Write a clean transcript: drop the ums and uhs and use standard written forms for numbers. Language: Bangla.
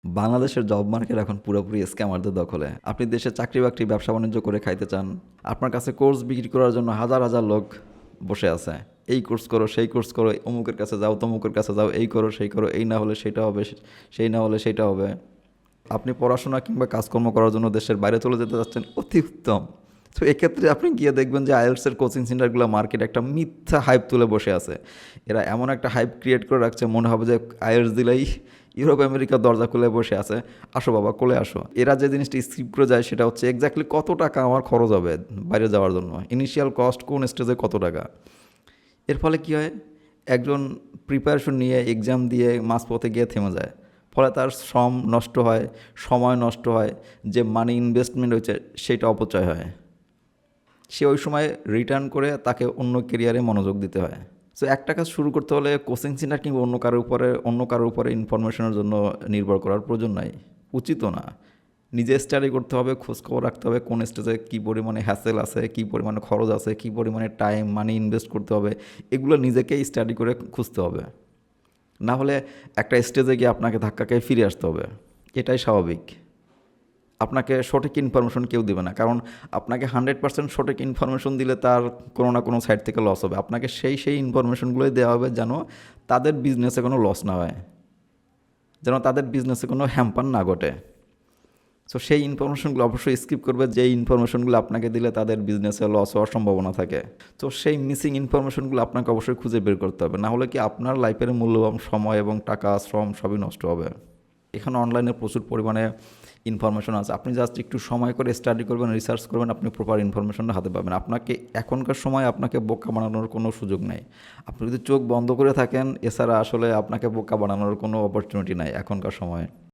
বাংলাদেশের জব মার্কেট এখন পুরোপুরি স্ক্যামারদের দখলে। আপনি দেশে চাকরি-বাকরি, ব্যবসা-বাণিজ্য করে খাইতে চান। আপনার কাছে কোর্স বিক্রি করার জন্য হাজার, হাজার লোক বসে আছে। এই কোর্স করো, সেই কোর্স করো, অমুকের কাছে যাও, তমুকের কাছে যাও, এই করো, সেই করো, এই না হলে সেটা হবে, সেই না হলে সেইটা হবে। আপনি পড়াশোনা কিংবা কাজকর্ম করার জন্য দেশের বাইরে চলে যেতে চাচ্ছেন, অতি উত্তম। তো এক্ষেত্রে আপনি গিয়ে দেখবেন যে আইএলটিএসের কোচিং সেন্টারগুলো মার্কেটে একটা মিথ্যা হাইপ তুলে বসে আছে। এরা এমন একটা হাইপ ক্রিয়েট করে রাখছে, মনে হবে যে আইএলটিএস দিলেই ইউরোপ আমেরিকার দরজা খুলে বসে আছে, আসো বাবা কোলে আসো। এরা যে জিনিসটা স্কিপ করে যায় সেটা হচ্ছে এক্স্যাক্টলি কত টাকা আমার খরচ হবে বাইরে যাওয়ার জন্য, ইনিশিয়াল কস্ট কোন স্টেজে কত টাকা। এর ফলে কী হয়, একজন প্রিপারেশন নিয়ে এক্সাম দিয়ে মাঝপথে গিয়ে থেমে যায়। ফলে তার শ্রম নষ্ট হয়, সময় নষ্ট হয়, যে মানি ইনভেস্টমেন্ট হয়েছে সেটা অপচয় হয়। সে ওই সময় রিটার্ন করে তাকে অন্য কেরিয়ারে মনোযোগ দিতে হয়। সো একটা কাজ শুরু করতে হলে কোচিং সেন্টার কিংবা অন্য কারোর উপরে ইনফরমেশনের জন্য নির্ভর করার প্রয়োজন নাই, উচিতও না। নিজে স্টাডি করতে হবে, খোঁজখবর রাখতে হবে কোন স্টেজে কী পরিমাণে হ্যাসেল আছে, কী পরিমাণে খরচ আছে, কী পরিমাণে টাইম মানি ইনভেস্ট করতে হবে, এগুলো নিজেকেই স্টাডি করে খুঁজতে হবে। না হলে একটা স্টেজে গিয়ে আপনাকে ধাক্কা খেয়ে ফিরে আসতে হবে, এটাই স্বাভাবিক। আপনাকে সঠিক ইনফরমেশন কেউ দেবে না, কারণ আপনাকে 100% সঠিক ইনফরমেশন দিলে তার কোনো না কোনো সাইড থেকে লস হবে। আপনাকে সেই ইনফরমেশনগুলোই দেওয়া হবে যেন তাদের বিজনেসে কোনো লস না হয়, যেন তাদের বিজনেসে কোনো হ্যাম্পার না ঘটে। সো সেই ইনফরমেশনগুলো অবশ্যই স্কিপ করবে, যেই ইনফরমেশনগুলো আপনাকে দিলে তাদের বিজনেসে লস হওয়ার সম্ভাবনা থাকে। তো সেই মিসিং ইনফরমেশনগুলো আপনাকে অবশ্যই খুঁজে বের করতে হবে, না হলে কি আপনার লাইফের মূল্যবান সময় এবং টাকা শ্রম সবই নষ্ট হবে। এখানে অনলাইনে প্রচুর পরিমাণে ইনফরমেশন আছে, আপনি জাস্ট একটু সময় করে স্টাডি করবেন, রিসার্চ করবেন, আপনি প্রপার ইনফরমেশনটা হাতে পাবেন। আপনাকে এখনকার সময় আপনাকে বোকা বানানোর কোনো সুযোগ নেই। আপনি যদি চোখ বন্ধ করে থাকেন, এছাড়া আসলে আপনাকে বোকা বানানোর কোনো অপরচুনিটি নাই এখনকার সময়ে।